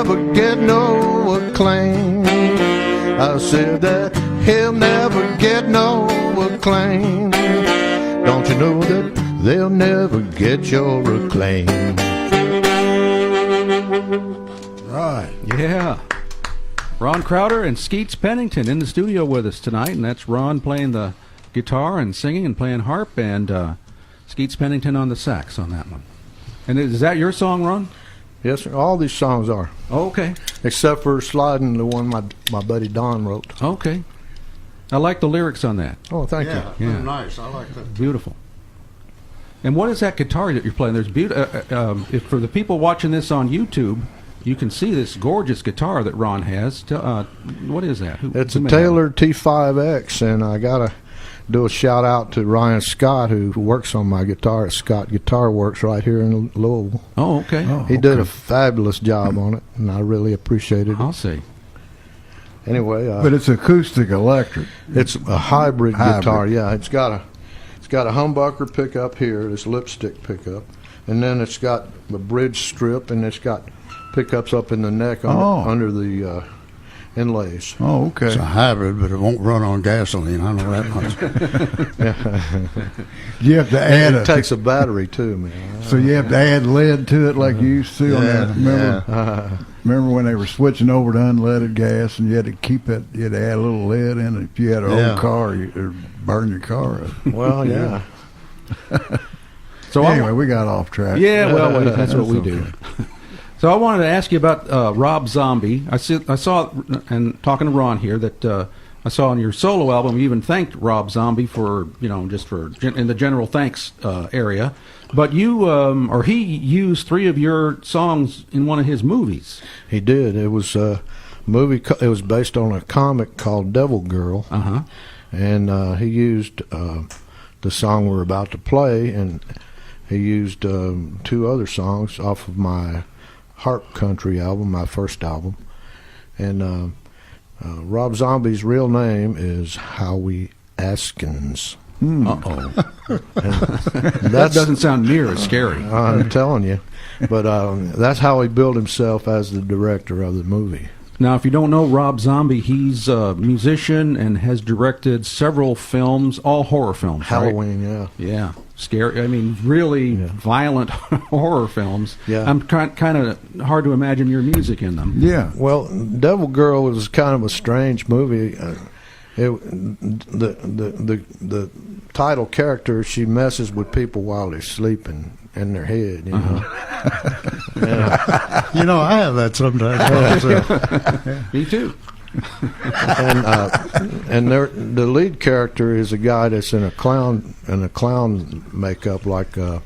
Speaker 9: never get no acclaim. I said that he'll never get no acclaim. Don't you know that they'll never get your acclaim?
Speaker 5: Right.
Speaker 6: Yeah. Ron Crowder and Skeets Pennington in the studio with us tonight, and that's Ron playing the guitar and singing and playing harp, and Skeets Pennington on the sax on that one. And is that your song, Ron?
Speaker 9: Yes, sir. All these songs are.
Speaker 6: Oh, okay.
Speaker 9: Except for Sliding, the one my buddy Don wrote.
Speaker 6: Okay. I like the lyrics on that.
Speaker 9: Oh, thank you.
Speaker 6: Yeah.
Speaker 8: Nice. I like that.
Speaker 6: Beautiful. And what is that guitar that you're playing? There's if for the people watching this on YouTube, you can see this gorgeous guitar that Ron has. What is that?
Speaker 9: It's
Speaker 6: who
Speaker 9: a
Speaker 6: made
Speaker 9: Taylor T5X, and I got to do a shout out to Ryan Scott, who works on my guitar at Scott Guitar Works right here in Louisville.
Speaker 6: Oh, okay.
Speaker 9: He did a fabulous job on it, and I really appreciated it.
Speaker 6: I'll see.
Speaker 9: Anyway,
Speaker 5: But it's acoustic electric.
Speaker 9: it's a hybrid guitar. Yeah, it's got a humbucker pickup here, this lipstick pickup, and then it's got the bridge strip, and it's got pickups up in the neck under the inlays.
Speaker 5: Oh, okay.
Speaker 8: It's a hybrid, but it won't run on gasoline. I know that much.
Speaker 5: You have to add
Speaker 9: It takes a battery too, man.
Speaker 5: So you have to add lead to it like you used to on that. Remember when they were switching over to unleaded gas, and you had to keep it. You had to add a little lead in it. If you had an old car, it'd burn your car up.
Speaker 9: Well, yeah.
Speaker 6: So
Speaker 5: Anyway, we got off track.
Speaker 6: Yeah, well, that's what we do. So I wanted to ask you about Rob Zombie. I saw, and talking to Ron here, that I saw on your solo album, you even thanked Rob Zombie for, just for in the general thanks area. But you, or he used 3 of your songs in one of his movies.
Speaker 9: He did. It was a movie. It was based on a comic called Devil Girl. And he used the song we're about to play, and he used 2 other songs off of my Harp Country album, my first album. And Rob Zombie's real name is Howie Askins.
Speaker 6: Uh-oh. That doesn't sound near as scary.
Speaker 9: I'm telling you. But that's how he billed himself as the director of the movie.
Speaker 6: Now, if you don't know Rob Zombie, he's a musician and has directed several films, all horror films.
Speaker 9: Halloween,
Speaker 6: right? Yeah. Scary. I mean, really violent horror films.
Speaker 9: Yeah.
Speaker 6: I'm kind of hard to imagine your music in them.
Speaker 5: Yeah.
Speaker 9: Well, Devil Girl was kind of a strange movie. The title character, she messes with people while they're sleeping in their head.
Speaker 8: I have that sometimes.
Speaker 6: Me too.
Speaker 9: And the lead character is a guy that's in a clown makeup, although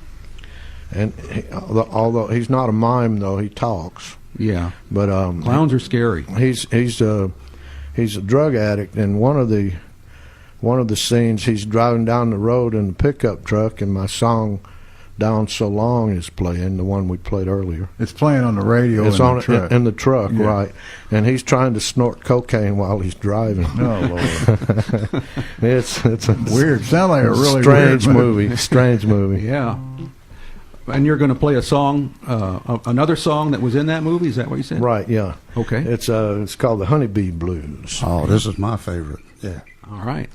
Speaker 9: he's not a mime, though he talks.
Speaker 6: Yeah,
Speaker 9: but
Speaker 6: clowns are scary.
Speaker 9: He's a drug addict, and one of the scenes he's driving down the road in a pickup truck, and my song "Down So Long" is playing, the one we played earlier.
Speaker 5: It's playing on the radio.
Speaker 9: It's
Speaker 5: in the truck.
Speaker 9: In the truck, right? And he's trying to snort cocaine while he's driving.
Speaker 5: Oh Lord!
Speaker 9: it's a
Speaker 5: weird. Sound like a really
Speaker 9: strange
Speaker 5: weird
Speaker 9: movie. Strange movie.
Speaker 6: Yeah. And you're going to play a song, another song that was in that movie. Is that what you said?
Speaker 9: Right. Yeah.
Speaker 6: Okay.
Speaker 9: It's called the Honeybee Blues.
Speaker 8: Oh, this is my favorite. Yeah.
Speaker 6: All right.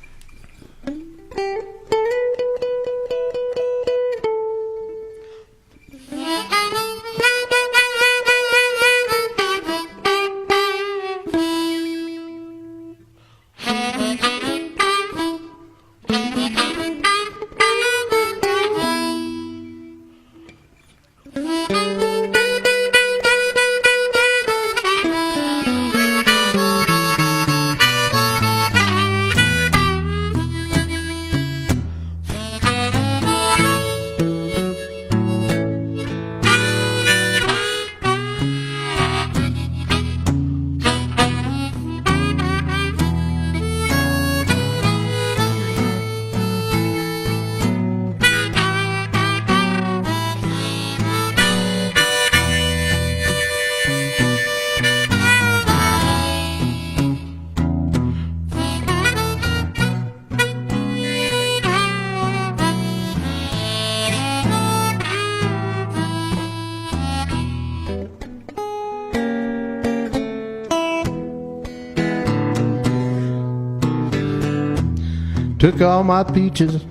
Speaker 9: Took all my peaches,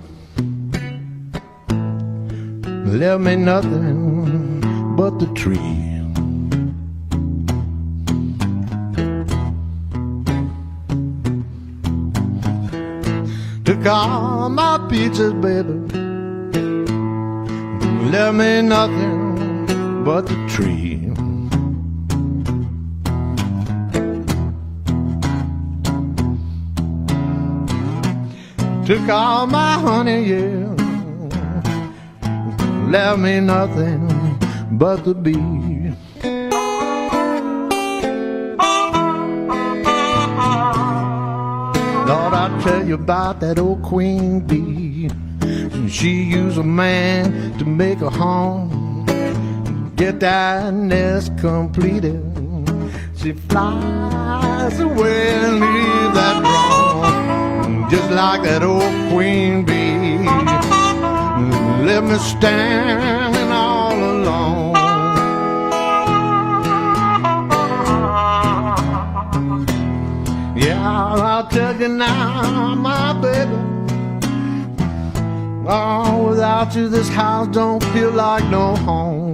Speaker 9: left me nothing but the tree. Took all my peaches, baby, left me nothing but the tree. Took all my honey, yeah, left me nothing but the bee. Thought I'd tell you about that old queen bee. She used a man to make a home, get that nest completed. She flies away and leaves that drone, just like that old queen bee. Left me standing all alone. Yeah, I'll tell you now, my baby, oh, without you this house don't feel like no home.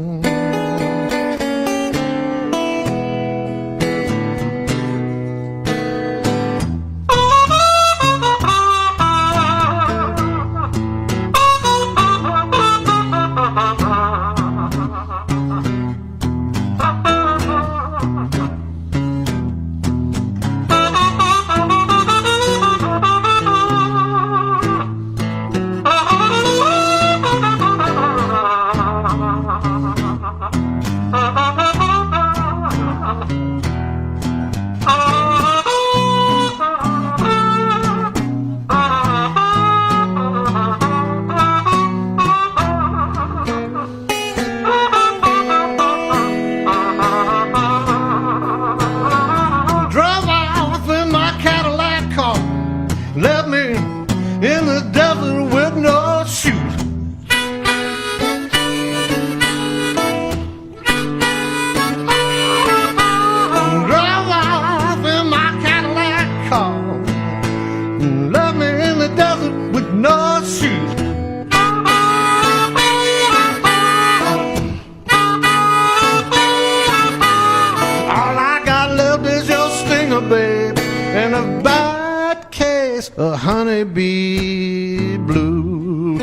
Speaker 9: A honeybee blue.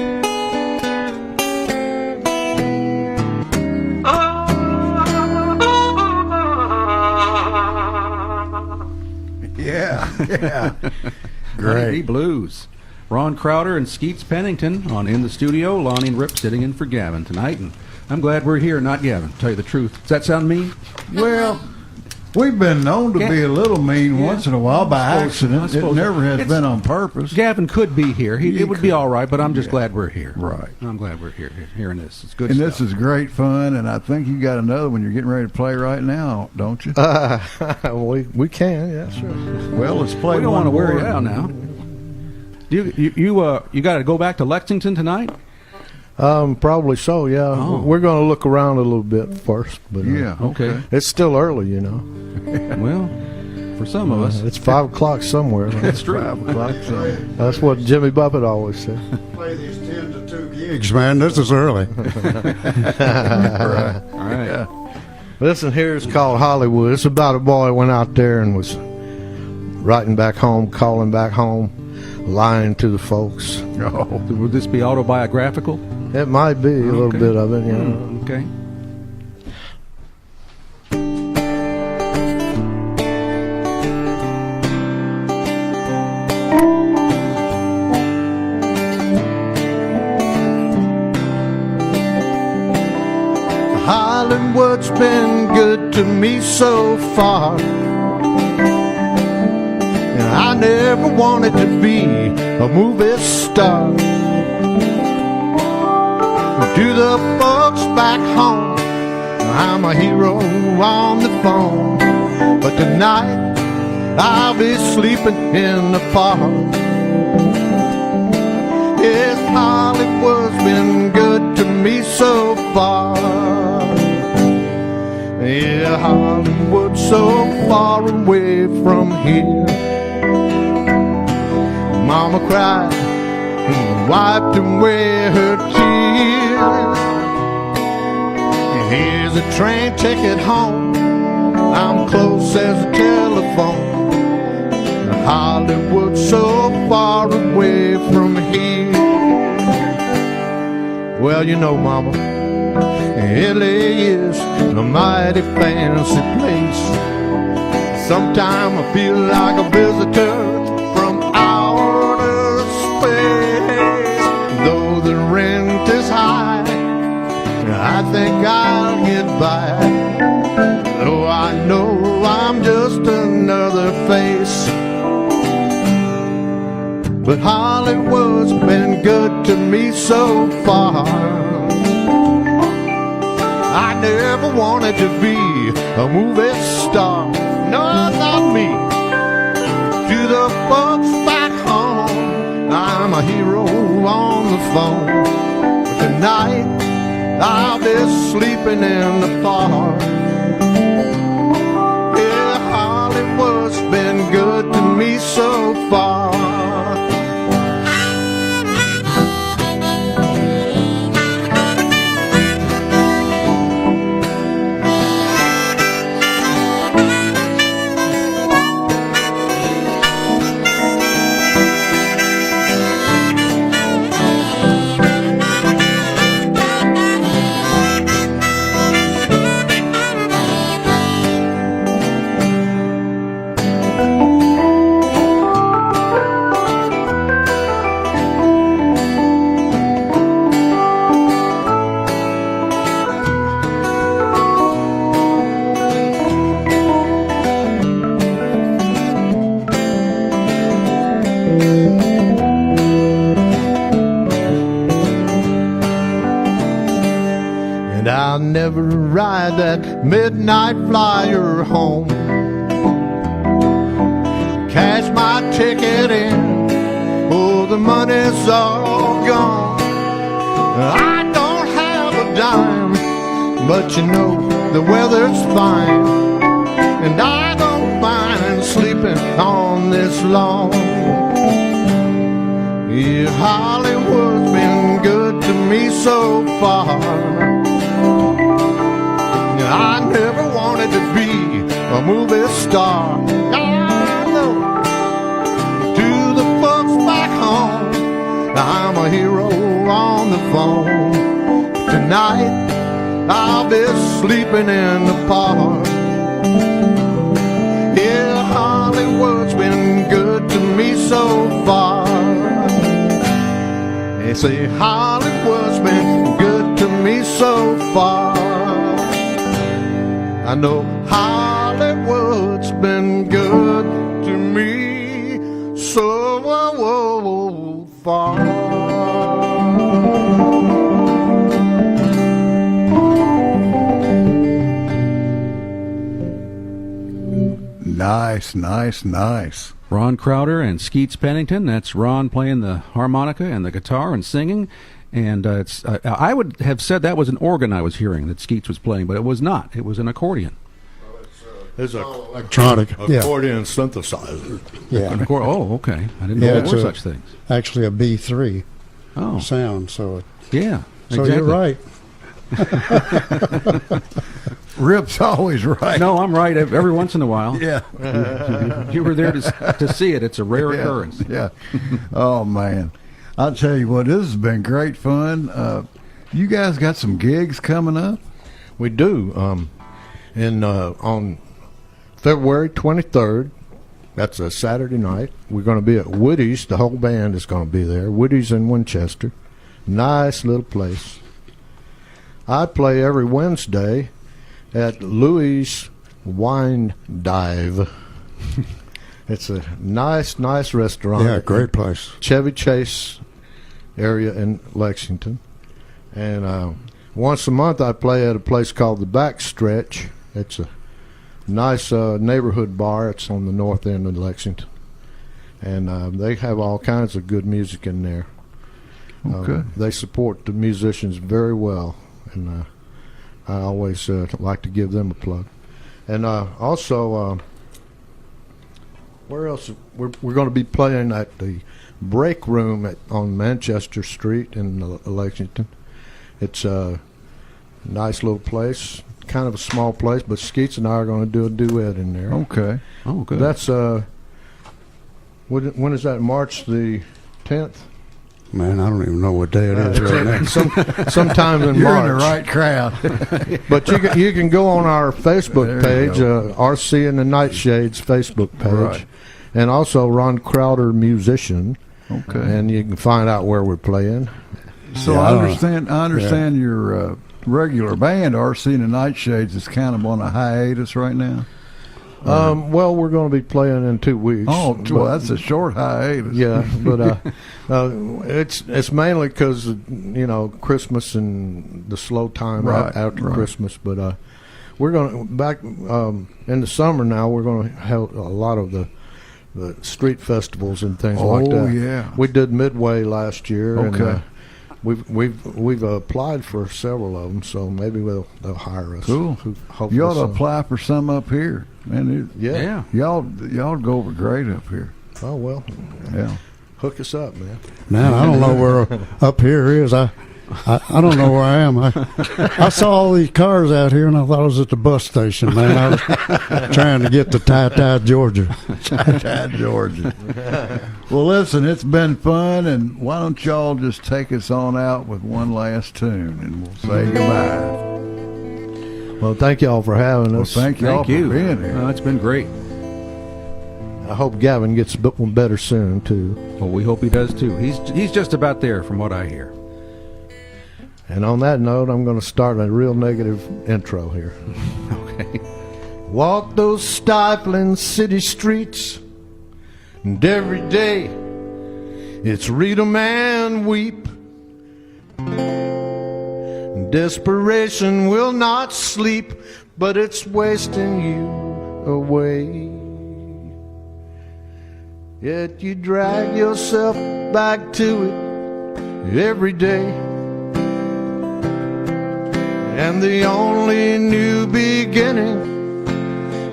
Speaker 5: Yeah. Great.
Speaker 6: Honeybee Blues. Ron Crowder and Skeets Pennington on In the Studio. Lonnie and Rip sitting in for Gavin tonight. And I'm glad we're here, not Gavin, to tell you the truth. Does that sound mean?
Speaker 5: Well, we've been known to be a little mean once in a while by accident. It never has been on purpose.
Speaker 6: Gavin could be here. It would be all right, but I'm just glad we're here.
Speaker 5: Right.
Speaker 6: I'm glad we're here hearing this. It's good
Speaker 5: and
Speaker 6: stuff.
Speaker 5: This is great fun, and I think you got another one you're getting ready to play right now, don't you?
Speaker 9: We can, yeah, sure.
Speaker 5: Well, let's play.
Speaker 6: We don't want to
Speaker 5: more.
Speaker 6: wear you out now. You got to go back to Lexington tonight?
Speaker 9: Probably so, yeah.
Speaker 6: Oh.
Speaker 9: We're going to look around a little bit first. But,
Speaker 5: Yeah, okay.
Speaker 9: It's still early, you know.
Speaker 6: Well, for some of us.
Speaker 9: It's 5 o'clock somewhere.
Speaker 6: That's true.
Speaker 5: 5 o'clock, so.
Speaker 9: That's what Jimmy Buffett always said.
Speaker 8: Play these 10 to 2 gigs, man. This is early.
Speaker 5: Right.
Speaker 6: All right.
Speaker 5: Yeah.
Speaker 9: Listen, here it's called Hollywood. It's about a boy who went out there and was writing back home, calling back home, lying to the folks.
Speaker 5: Oh.
Speaker 6: Would this be autobiographical?
Speaker 9: It might be a little bit of it, you know.
Speaker 6: Okay.
Speaker 9: Hollywood's been good to me so far, and I never wanted to be a movie star. To the folks back home, I'm a hero on the phone, but tonight I'll be sleeping in the park. Yes, Hollywood's been good to me so far. Yeah, Hollywood's so far away from here. Mama cried
Speaker 7: wiped away her tears. Here's a train ticket home. I'm close as a telephone. Hollywood so far away from here. Well, you know, Mama, LA is a mighty fancy place. Sometimes I feel like a visitor from outer space. Though the rent is high, I think I'll get by. Though I know I'm just another face. But Hollywood's been good to me so far. I never wanted to be a movie star. No, not me. To the folks back home, I'm a hero on the phone. But tonight, I'll be sleeping in the park. Yeah, Hollywood's been good to me so far. I'll never ride that midnight flyer home. Cash my ticket in, oh, the money's all gone. I don't have a dime, but you know the weather's fine, and I don't mind sleeping on this lawn. Yeah, Hollywood's been good to me so far. I never wanted to be a movie star. I know. To the folks back home, I'm a hero on the phone. Tonight, I'll be sleeping in the park. Yeah, Hollywood's been good to me so far. They say Hollywood's been good to me so far. I know Hollywood's been good to me so far.
Speaker 5: Nice, nice, nice.
Speaker 6: Ron Crowder and Skeets Pennington. That's Ron playing the harmonica and the guitar and singing. And I would have said that was an organ I was hearing that Skeets was playing, but it was not. It was an accordion.
Speaker 8: It's an electronic
Speaker 2: accordion synthesizer.
Speaker 8: Yeah.
Speaker 6: Oh, okay. I didn't know there were such things.
Speaker 8: Actually, a B3
Speaker 6: Oh,
Speaker 8: sound. So
Speaker 6: yeah.
Speaker 8: so
Speaker 6: Exactly.
Speaker 8: you're right.
Speaker 5: Rip's always right.
Speaker 6: No, I'm right every once in a while.
Speaker 5: Yeah.
Speaker 6: You were there to see it. It's a rare occurrence.
Speaker 5: Yeah. Oh, man. I'll tell you what, this has been great fun. You guys got some gigs coming up?
Speaker 9: We do. On February 23rd, that's a Saturday night, we're going to be at Woody's. The whole band is going to be there. Woody's in Winchester. Nice little place. I play every Wednesday at Louis' Wine Dive. It's a nice restaurant.
Speaker 8: Yeah, great place.
Speaker 9: Chevy Chase area in Lexington. And once a month I play at a place called The Backstretch. It's a nice neighborhood bar. It's on the north end of Lexington. And they have all kinds of good music in there.
Speaker 5: Okay.
Speaker 9: They support the musicians very well. And I always like to give them a plug. And also, Where else? We're going to be playing at the Break Room on Manchester Street in Lexington. It's a nice little place, kind of a small place, but Skeets and I are going to do a duet in there.
Speaker 5: Okay.
Speaker 6: Oh, good.
Speaker 9: That's when is that? March the 10th.
Speaker 8: Man, I don't even know what day it is right now.
Speaker 9: Sometime in
Speaker 5: You're
Speaker 9: March.
Speaker 5: in the right crowd.
Speaker 9: But you can go on our Facebook page, RC and the Nightshades Facebook page,
Speaker 5: Right.
Speaker 9: and also Ron Crowder Musician.
Speaker 5: Okay.
Speaker 9: And you can find out where we're playing.
Speaker 5: So
Speaker 8: Yeah,
Speaker 5: I understand your regular band, RC and the Nightshades, is kind of on a hiatus right now.
Speaker 9: Well, we're going to be playing in 2 weeks.
Speaker 5: Oh, well, that's a short hiatus.
Speaker 9: Yeah, but it's mainly because Christmas and the slow time after Christmas. But we're going to back in the summer now. We're going to have a lot of the street festivals and things like that.
Speaker 5: Oh, yeah.
Speaker 9: We did Midway last year.
Speaker 5: Okay.
Speaker 9: And, we've applied for several of them, so maybe they'll hire us.
Speaker 5: Cool.
Speaker 9: Hopefully
Speaker 5: You ought to
Speaker 9: so.
Speaker 5: apply for some up here, man.
Speaker 9: Yeah.
Speaker 5: Y'all go over great up here.
Speaker 9: Oh well.
Speaker 5: Yeah.
Speaker 9: Hook us up, man.
Speaker 8: Man, I don't know where up here is. I don't know where I am. I saw all these cars out here, and I thought I was at the bus station, man. I was trying to get to Ty, Georgia.
Speaker 5: Ty, Georgia. Well, listen, it's been fun, and why don't y'all just take us on out with one last tune, and we'll say goodbye.
Speaker 9: Well, thank y'all for having us.
Speaker 5: Thank y'all for being here.
Speaker 6: It's been great.
Speaker 9: I hope Gavin gets one better soon too.
Speaker 6: Well, we hope he does too. He's just about there, from what I hear.
Speaker 9: And on that note, I'm going to start a real negative intro here.
Speaker 6: Okay.
Speaker 9: Walk those stifling city streets, and every day it's read 'em and weep. Desperation will not sleep, but it's wasting you away. Yet you drag yourself back to it every day. And the only new beginning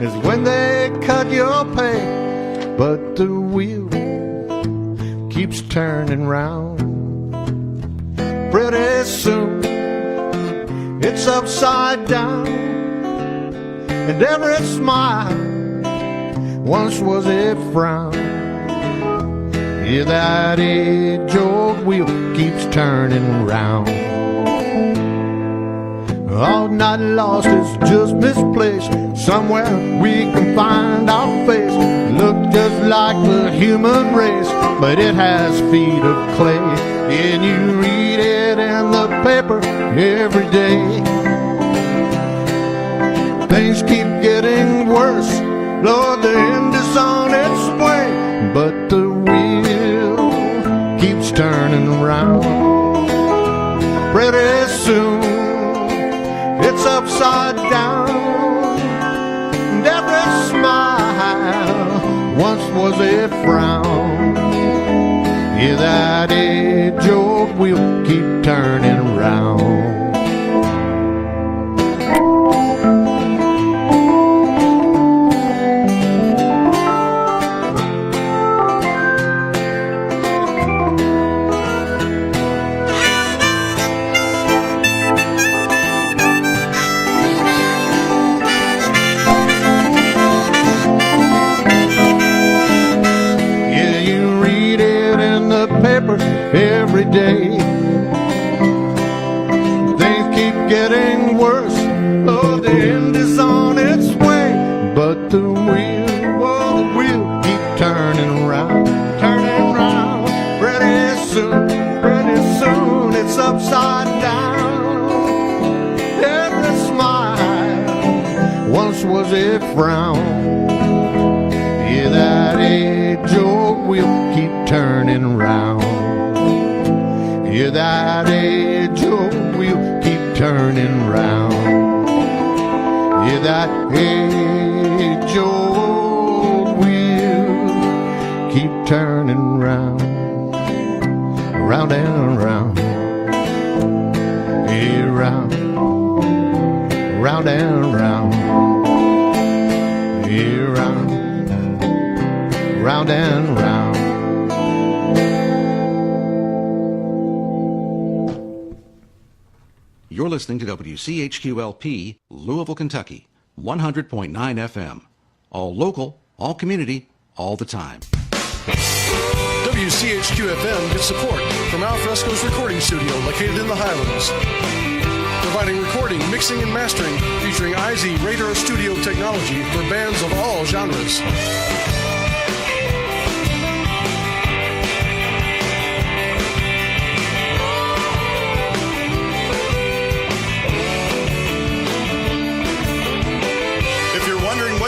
Speaker 9: is when they cut your pay. But the wheel keeps turning round. Pretty soon it's upside down, and every smile once was a frown. Yeah, that age-old wheel keeps turning round. All not lost, it's just misplaced. Somewhere we can find our face. Look just like the human race, but it has feet of clay. And you read it in the paper every day. Things keep getting worse, Lord, the end is on its way. But the wheel keeps turning around. Pretty soon it's upside down, and every smile once was a frown. Yeah, that age-old wheel keep turning around. Every day things keep getting worse. Oh, the end is on its way. But the wheel, oh, the wheel keep turning around, turning around. Pretty soon it's upside down. Every smile once was a frown. Yeah, that age-old wheel keep turning around. Yeah, that age-old wheel keep turning round. Yeah, that age-old wheel keep turning round. Round and round. Yeah, round. Round and round. Yeah, round. round and round.
Speaker 3: You're listening to WCHQ-LP, Louisville, Kentucky, 100.9 FM. All local, all community, all the time.
Speaker 1: WCHQ-FM gets support from Alfresco's recording studio located in the Highlands. Providing recording, mixing, and mastering featuring IZ Radar Studio technology for bands of all genres.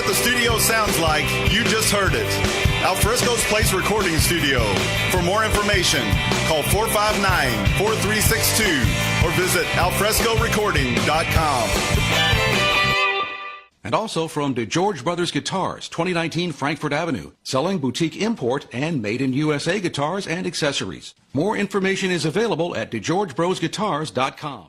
Speaker 2: What the studio sounds like, you just heard it. Alfresco's Place Recording Studio. For more information, call 459-4362 or visit alfrescorecording.com.
Speaker 3: And also from DeGeorge Brothers Guitars, 2019 Frankfurt Avenue, selling boutique import and made-in-USA guitars and accessories. More information is available at DeGeorgeBrosGuitars.com.